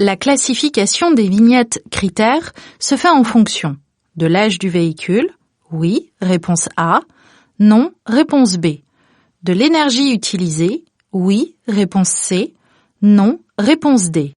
La classification des vignettes critères se fait en fonction de l'âge du véhicule, oui, réponse A, non, réponse B, de l'énergie utilisée, oui, réponse C, non, réponse D.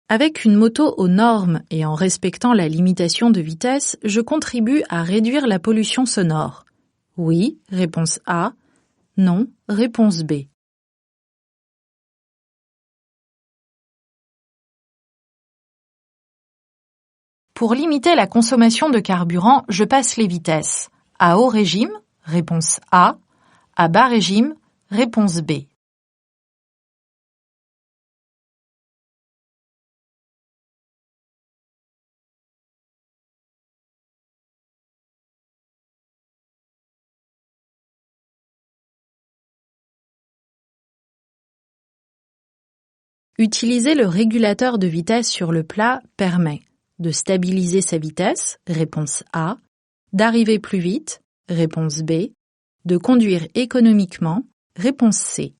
Avec une moto aux normes et en respectant la limitation de vitesse, je contribue à réduire la pollution sonore. Oui, réponse A. Non, réponse B. Pour limiter la consommation de carburant, je passe les vitesses. À haut régime, réponse A. À bas régime, réponse B. Utiliser le régulateur de vitesse sur le plat permet de stabiliser sa vitesse, réponse A, d'arriver plus vite, réponse B, de conduire économiquement, réponse C.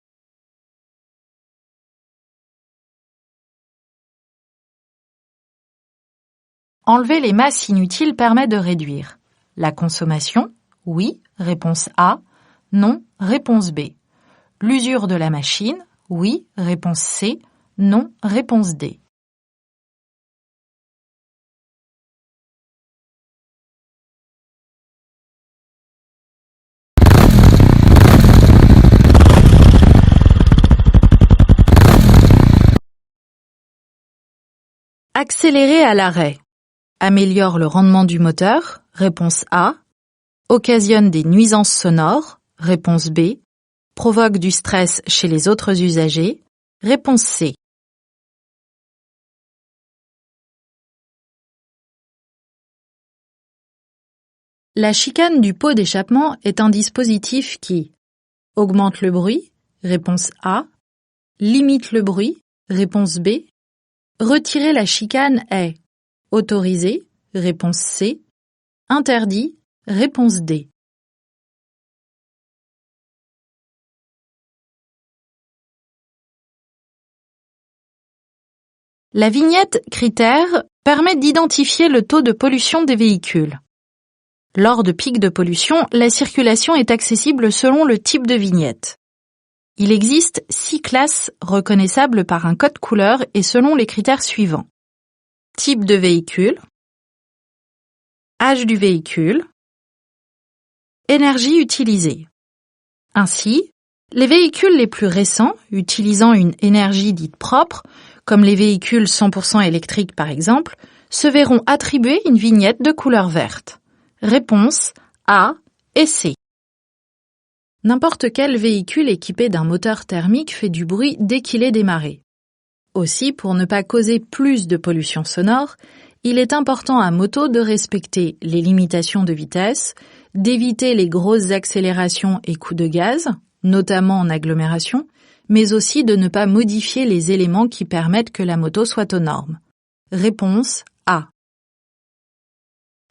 Enlever les masses inutiles permet de réduire la consommation, oui, réponse A, non, réponse B. L'usure de la machine, oui, réponse C, non, réponse D. Accélérer à l'arrêt. Améliore le rendement du moteur, réponse A. Occasionne des nuisances sonores, réponse B. Provoque du stress chez les autres usagers, réponse C. La chicane du pot d'échappement est un dispositif qui augmente le bruit, réponse A. Limite le bruit, réponse B. Retirer la chicane est autorisé, réponse C. Interdit, réponse D. La vignette critère permet d'identifier le taux de pollution des véhicules. Lors de pics de pollution, la circulation est accessible selon le type de vignette. Il existe 6 classes reconnaissables par un code couleur et selon les critères suivants. Type de véhicule, âge du véhicule, énergie utilisée. Ainsi, les véhicules les plus récents, utilisant une énergie dite propre, comme les véhicules 100% électriques par exemple, se verront attribuer une vignette de couleur verte. Réponse A et C. N'importe quel véhicule équipé d'un moteur thermique fait du bruit dès qu'il est démarré. Aussi, pour ne pas causer plus de pollution sonore, il est important à moto de respecter les limitations de vitesse, d'éviter les grosses accélérations et coups de gaz, notamment en agglomération, mais aussi de ne pas modifier les éléments qui permettent que la moto soit aux normes. Réponse A.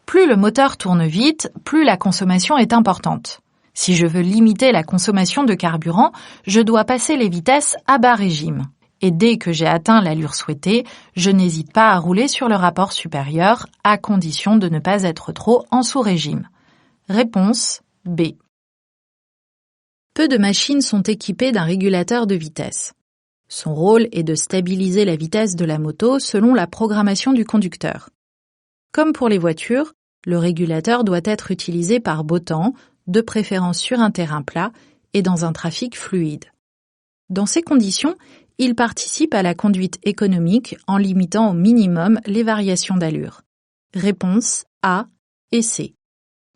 Plus le moteur tourne vite, plus la consommation est importante. Si je veux limiter la consommation de carburant, je dois passer les vitesses à bas régime. Et dès que j'ai atteint l'allure souhaitée, je n'hésite pas à rouler sur le rapport supérieur, à condition de ne pas être trop en sous-régime. Réponse B. Peu de machines sont équipées d'un régulateur de vitesse. Son rôle est de stabiliser la vitesse de la moto selon la programmation du conducteur. Comme pour les voitures, le régulateur doit être utilisé par beau temps, de préférence sur un terrain plat et dans un trafic fluide. Dans ces conditions, il participe à la conduite économique en limitant au minimum les variations d'allure. Réponse A et C.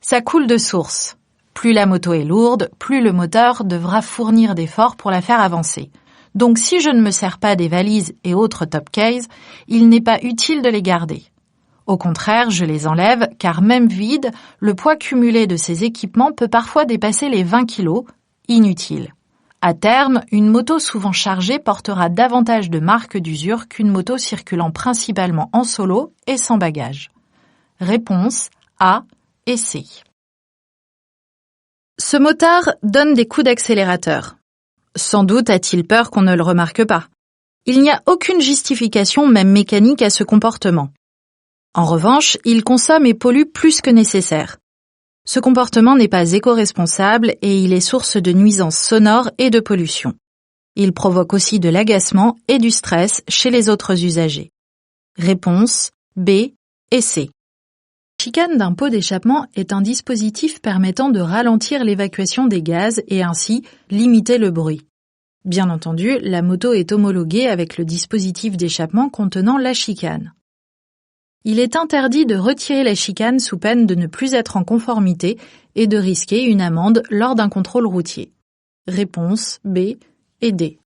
Ça coule de source. Plus la moto est lourde, plus le moteur devra fournir d'efforts pour la faire avancer. Donc si je ne me sers pas des valises et autres top case, il n'est pas utile de les garder. Au contraire, je les enlève car même vide, le poids cumulé de ces équipements peut parfois dépasser les 20 kg, inutile. À terme, une moto souvent chargée portera davantage de marques d'usure qu'une moto circulant principalement en solo et sans bagages. Réponse A et C. Ce motard donne des coups d'accélérateur. Sans doute a-t-il peur qu'on ne le remarque pas. Il n'y a aucune justification, même mécanique, à ce comportement. En revanche, il consomme et pollue plus que nécessaire. Ce comportement n'est pas éco-responsable et il est source de nuisances sonores et de pollution. Il provoque aussi de l'agacement et du stress chez les autres usagers. Réponse B et C. La chicane d'un pot d'échappement est un dispositif permettant de ralentir l'évacuation des gaz et ainsi limiter le bruit. Bien entendu, la moto est homologuée avec le dispositif d'échappement contenant la chicane. Il est interdit de retirer la chicane sous peine de ne plus être en conformité et de risquer une amende lors d'un contrôle routier. Réponse B et D.